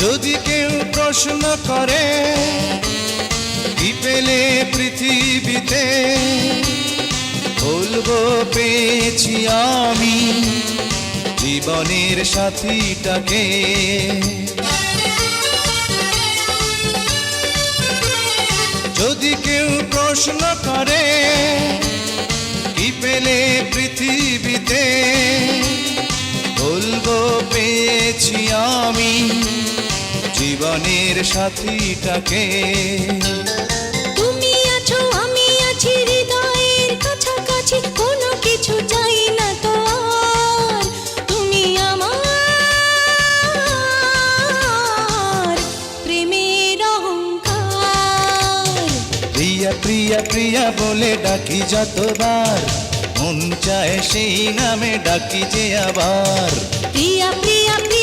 যদি কেউ প্রশ্ন করে কি পেলে পৃথিবীতে, বলবো পেয়েছি আমি জীবনের সাথীটাকে। যদি কেউ প্রশ্ন করে কি পেলে পৃথিবীতে, বলবো পেয়েছি আমি জীবনের সাথীটাকে। তুমি আছো আমি আছি হৃদয়ের কাছাকাছি, কোনো কিছু চাই না তো আর। তুমি আমার প্রেমের অহংকার। প্রিয়া প্রিয়া প্রিয়া বলে ডাকি যতবার, মন চায় সেই নামে ডাকি যে আবার। প্রিয়া প্রিয়া প্রিয়া